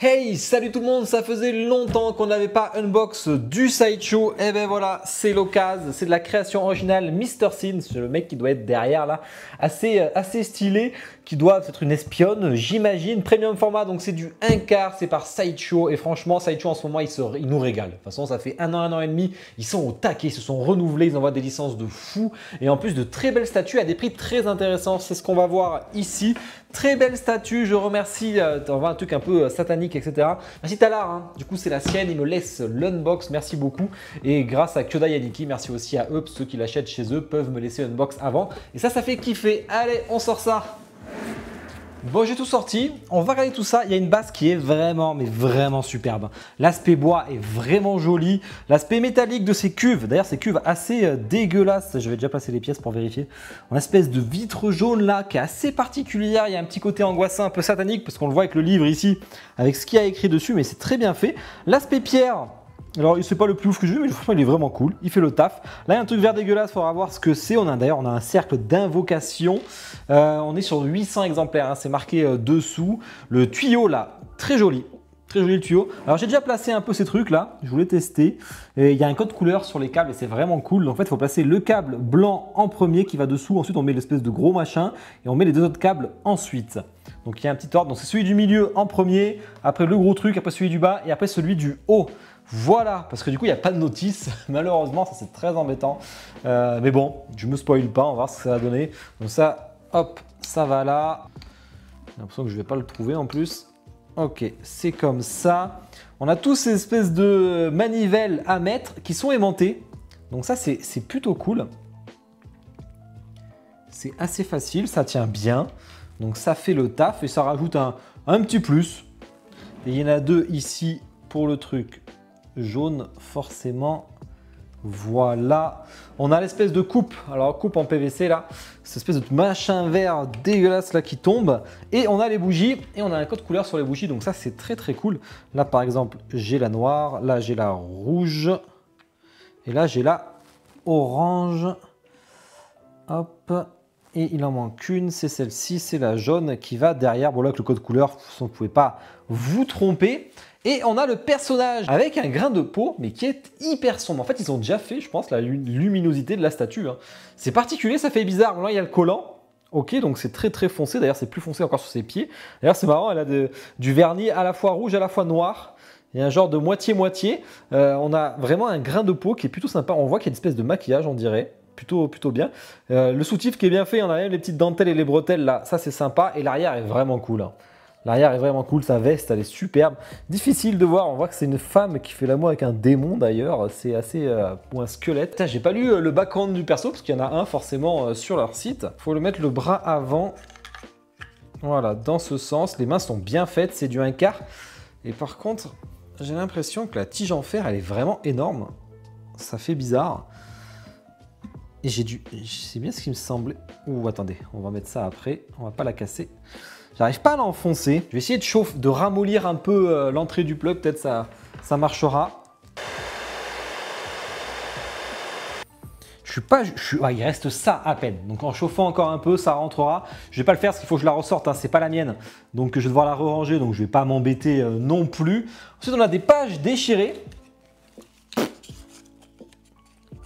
Hey, salut tout le monde, ça faisait longtemps qu'on n'avait pas unbox du Sideshow. Et ben voilà, c'est l'occasion, c'est de la création originale Mr. Sin, c'est le mec qui doit être derrière là, assez stylé, qui doit être une espionne, j'imagine. Premium format, donc c'est du 1/4, c'est par Sideshow. Et franchement, Sideshow en ce moment, il nous régale. De toute façon, ça fait un an et demi, ils sont au taquet, ils se sont renouvelés, ils envoient des licences de fou. Et en plus de très belles statues à des prix très intéressants, c'est ce qu'on va voir ici. Très belle statue, je remercie, on voit un truc un peu satanique, etc. Merci Talar, hein. Du coup c'est la sienne, il me laisse l'unbox, merci beaucoup. Et grâce à Kyoda Yaniki, merci aussi à eux, ceux qui l'achètent chez eux peuvent me laisser unbox avant. Et ça fait kiffer. Allez, on sort ça. Bon, j'ai tout sorti, on va regarder tout ça. Il y a une base qui est vraiment, mais vraiment superbe. L'aspect bois est vraiment joli. L'aspect métallique de ces cuves, d'ailleurs ces cuves assez dégueulasses, je vais déjà placer les pièces pour vérifier. Une espèce de vitre jaune là qui est assez particulière. Il y a un petit côté angoissant, un peu satanique parce qu'on le voit avec le livre ici, avec ce qu'il y a écrit dessus, mais c'est très bien fait. L'aspect pierre. Alors, c'est pas le plus ouf que j'ai vu, mais franchement, il est vraiment cool. Il fait le taf. Là, il y a un truc vert dégueulasse, il faudra voir ce que c'est. D'ailleurs, on a un cercle d'invocation. On est sur 800 exemplaires, hein, c'est marqué dessous. Le tuyau, là, très joli. Très joli le tuyau. Alors, j'ai déjà placé un peu ces trucs là. Je voulais tester. Et il y a un code couleur sur les câbles et c'est vraiment cool. Donc, en fait, il faut placer le câble blanc en premier qui va dessous. Ensuite, on met l'espèce de gros machin et on met les deux autres câbles ensuite. Donc, il y a un petit ordre. Donc, c'est celui du milieu en premier, après le gros truc, après celui du bas et après celui du haut. Voilà, parce que du coup, il n'y a pas de notice. Malheureusement, ça c'est très embêtant. Mais bon, je me spoil pas, on va voir ce que ça va donner. Donc ça, hop, ça va là. J'ai l'impression que je ne vais pas le trouver en plus. Ok, c'est comme ça. On a tous ces espèces de manivelles à mettre qui sont aimantées. Donc ça, c'est plutôt cool. C'est assez facile, ça tient bien. Donc ça fait le taf et ça rajoute un petit plus. Et il y en a deux ici pour le truc jaune forcément. Voilà, on a l'espèce de coupe, alors coupe en PVC là, cette espèce de machin vert dégueulasse là qui tombe, et on a les bougies et on a un code couleur sur les bougies, donc ça c'est très cool. Là par exemple j'ai la noire, là j'ai la rouge et là j'ai la orange. Hop, et il en manque une, c'est celle-ci, c'est la jaune qui va derrière. Bon là avec le code couleur, de toute façon, vous ne pouvez pas vous tromper. Et on a le personnage avec un grain de peau, mais qui est hyper sombre. En fait, ils ont déjà fait, je pense, la luminosité de la statue. Hein. C'est particulier, ça fait bizarre. Bon, là, il y a le collant. Ok, donc c'est très foncé. D'ailleurs, c'est plus foncé encore sur ses pieds. D'ailleurs, c'est marrant, elle a du vernis à la fois rouge, à la fois noir. Il y a un genre de moitié-moitié. On a vraiment un grain de peau qui est plutôt sympa. On voit qu'il y a une espèce de maquillage, on dirait. Plutôt bien. Le soutif qui est bien fait, on a même les petites dentelles et les bretelles là. Ça, c'est sympa. Et l'arrière est vraiment cool. Hein. L'arrière est vraiment cool, sa veste elle est superbe. Difficile de voir, on voit que c'est une femme qui fait l'amour avec un démon d'ailleurs. C'est assez ou un squelette. J'ai pas lu le background du perso parce qu'il y en a un forcément sur leur site. Il faut le mettre le bras avant. Voilà, dans ce sens. Les mains sont bien faites, c'est du 1/4. Et par contre, j'ai l'impression que la tige en fer elle est vraiment énorme. Ça fait bizarre. Et c'est bien ce qui me semblait. Ouh, attendez, on va mettre ça après. On va pas la casser. J'arrive pas à l'enfoncer. Je vais essayer de ramollir un peu l'entrée du plug. Peut-être ça marchera. Il reste ça à peine. Donc en chauffant encore un peu, ça rentrera. Je vais pas le faire parce qu'il faut que je la ressorte. Hein. C'est pas la mienne. Donc je vais devoir la re-ranger. Donc je vais pas m'embêter non plus. Ensuite, on a des pages déchirées.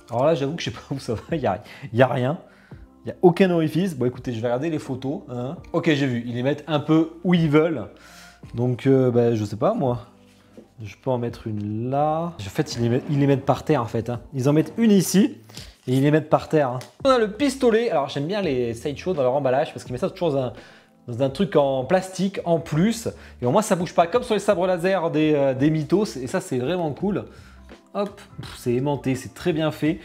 Alors là, j'avoue que je sais pas où ça va. Il y a rien. Il n'y a aucun orifice. Bon, écoutez, je vais regarder les photos. Hein. Ok, j'ai vu. Ils les mettent un peu où ils veulent. Donc, je sais pas, moi. Je peux en mettre une là. En fait, ils les mettent par terre, en fait. Hein. Ils en mettent une ici et ils les mettent par terre. Hein. On a le pistolet. Alors, j'aime bien les Sideshow dans leur emballage parce qu'ils mettent ça toujours dans un truc en plastique en plus. Et au moins, ça bouge pas. Comme sur les sabres laser des Mythos. Et ça, c'est vraiment cool. Hop, c'est aimanté, c'est très bien fait.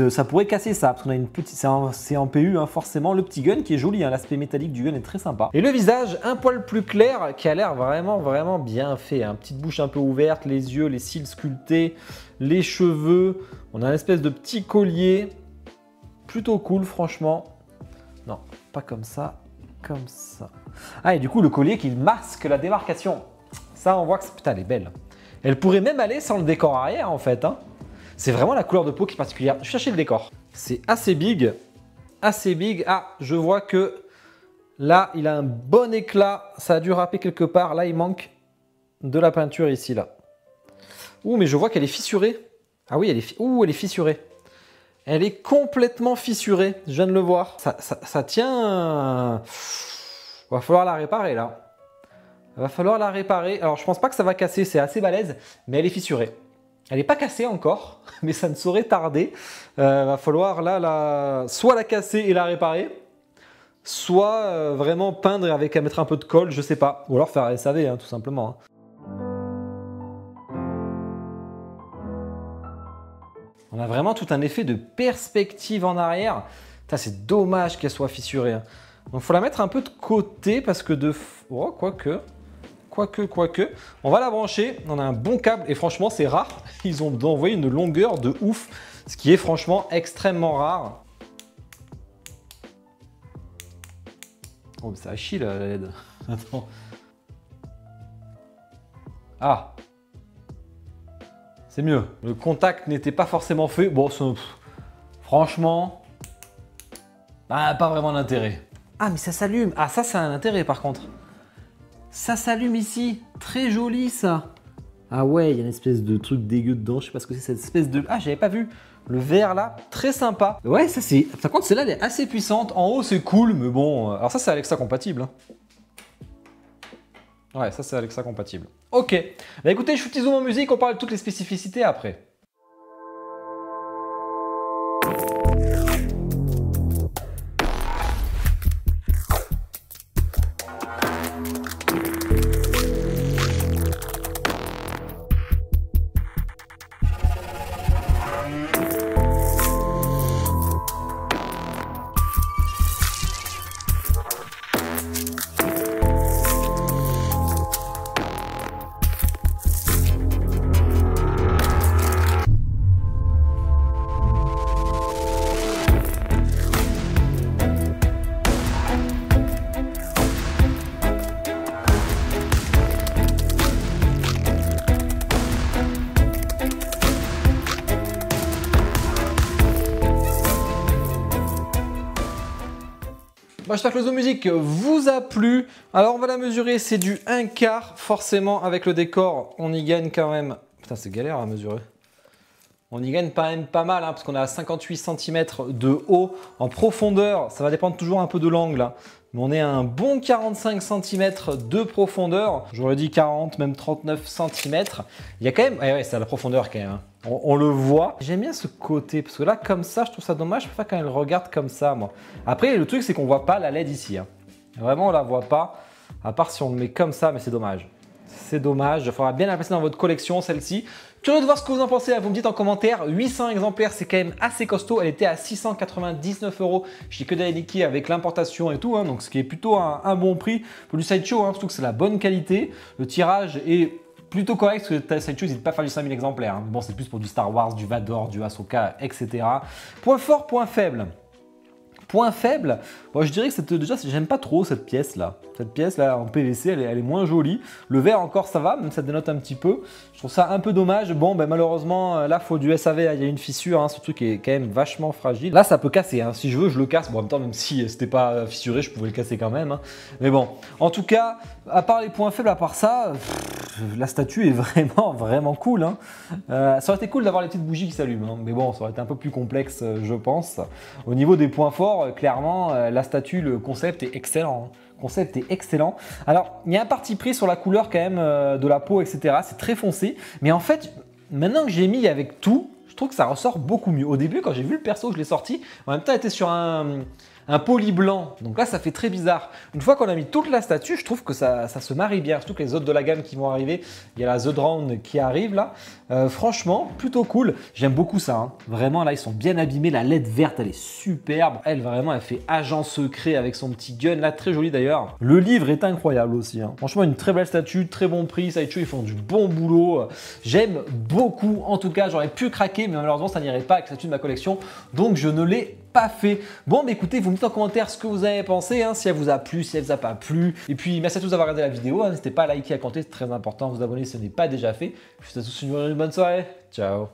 Ça pourrait casser ça, parce qu'on a une petite, c'est en PU hein, forcément. Le petit gun qui est joli, hein, l'aspect métallique du gun est très sympa. Et le visage un poil plus clair qui a l'air vraiment bien fait. Hein. Petite bouche un peu ouverte, les yeux, les cils sculptés, les cheveux. On a une espèce de petit collier. Plutôt cool franchement. Non, pas comme ça, comme ça. Ah et du coup le collier qui masque la démarcation. Ça on voit que putain elle est belle. Elle pourrait même aller sans le décor arrière en fait. Hein. C'est vraiment la couleur de peau qui est particulière. Je cherchais le décor. C'est assez big. Assez big. Ah, je vois que Là, il a un bon éclat. Ça a dû râper quelque part. Là, il manque de la peinture ici, là. Ouh, mais je vois qu'elle est fissurée. Ah oui, elle est fissurée. Elle est complètement fissurée. Je viens de le voir. Ça tient... Va falloir la réparer, là. Va falloir la réparer. Alors, je pense pas que ça va casser. C'est assez balèze, mais elle est fissurée. Elle n'est pas cassée encore, mais ça ne saurait tarder. Va falloir, là, soit la casser et la réparer, soit vraiment peindre avec à mettre un peu de colle, je sais pas. Ou alors faire un SAV, hein, tout simplement. On a vraiment tout un effet de perspective en arrière. C'est dommage qu'elle soit fissurée. Hein. Donc, il faut la mettre un peu de côté parce que de... Oh, quoique... On va la brancher. On a un bon câble et franchement, c'est rare. Ils ont envoyé une longueur de ouf, ce qui est franchement extrêmement rare. Oh, ça chie la LED. Attends. Ah. C'est mieux. Le contact n'était pas forcément fait. Bon, franchement, pas vraiment d'intérêt. Ah, mais ça s'allume. Ah, ça a un intérêt par contre. Ça s'allume ici. Très joli ça. Ah ouais, il y a une espèce de truc dégueu dedans. Je sais pas ce que c'est cette espèce de... Ah, j'avais pas vu. Le vert là, très sympa. Ouais, ça c'est... Par contre, celle-là, elle est assez puissante. En haut, c'est cool, mais bon... Alors ça, c'est Alexa compatible. Ouais, ça c'est Alexa compatible. Ok. Bah écoutez, je suis Zoom en musique, on parle de toutes les spécificités après. J'espère que le Zoom Music vous a plu. Alors on va la mesurer, c'est du 1/4. Forcément avec le décor, on y gagne quand même. Putain, c'est galère à mesurer. On y gagne quand même pas mal, hein, parce qu'on a 58 cm de haut. En profondeur, ça va dépendre toujours un peu de l'angle. Hein, mais on est à un bon 45 cm de profondeur. J'aurais dit 40, même 39 cm. Il y a quand même... Ouais, c'est à la profondeur quand même. Hein. On le voit. J'aime bien ce côté, parce que là, comme ça, je trouve ça dommage. Je préfère quand elle regarde comme ça, moi. Après, le truc, c'est qu'on voit pas la LED ici. Hein. Vraiment, on la voit pas, à part si on le met comme ça, mais c'est dommage. C'est dommage. Il faudra bien la placer dans votre collection, celle-ci. Curieux de voir ce que vous en pensez, vous me dites en commentaire. 800 exemplaires, c'est quand même assez costaud. Elle était à 699 € chez Kodaliniki avec l'importation et tout, hein, donc ce qui est plutôt un bon prix pour du Sideshow, hein, surtout que c'est la bonne qualité. Le tirage est plutôt correct parce que Sideshow n'hésite pas à faire du 5000 exemplaires. Hein. Bon, c'est plus pour du Star Wars, du Vador, du Ahsoka, etc. Point fort, point faible. Point faible, bon, je dirais que déjà, j'aime pas trop cette pièce-là. Cette pièce-là en PVC, elle est moins jolie. Le verre encore, ça va, même ça dénote un petit peu. Je trouve ça un peu dommage. Bon, ben, malheureusement, là, il faut du SAV. Il y a une fissure, hein, ce truc est quand même vachement fragile. Là, ça peut casser. Hein. Si je veux, je le casse. Bon, en même temps, même si c'était pas fissuré, je pouvais le casser quand même. Hein. Mais bon, en tout cas, à part les points faibles, à part ça, la statue est vraiment cool. Hein. Ça aurait été cool d'avoir les petites bougies qui s'allument. Hein. Mais bon, ça aurait été un peu plus complexe, je pense. Au niveau des points forts, clairement, la statue, le concept est excellent. Hein. Le concept est excellent. Alors, il y a un parti pris sur la couleur quand même de la peau, etc. C'est très foncé. Mais en fait, maintenant que j'ai mis avec tout, je trouve que ça ressort beaucoup mieux. Au début, quand j'ai vu le perso, je l'ai sorti. En même temps, elle était sur un poli blanc. Donc là, ça fait très bizarre. Une fois qu'on a mis toute la statue, je trouve que ça se marie bien. Surtout que les autres de la gamme qui vont arriver, il y a la The Drown qui arrive là. Franchement, plutôt cool. J'aime beaucoup ça. Hein. Vraiment, là, ils sont bien abîmés. La LED verte, elle est superbe. Elle, vraiment, elle fait agent secret avec son petit gun là. Très joli d'ailleurs. Le livre est incroyable aussi. Hein. Franchement, une très belle statue, très bon prix. Sideshow, ils font du bon boulot. J'aime beaucoup. En tout cas, j'aurais pu craquer, mais malheureusement, ça n'irait pas avec la statue de ma collection. Donc, je ne l'ai pas fait. Bon, mais écoutez, vous me dites en commentaire ce que vous avez pensé, hein, si elle vous a plu, si elle vous a pas plu. Et puis, merci à tous d'avoir regardé la vidéo. Hein, n'hésitez pas à liker, à commenter, c'est très important. Vous abonner si ce n'est pas déjà fait. Je vous souhaite à tous une bonne soirée. Ciao.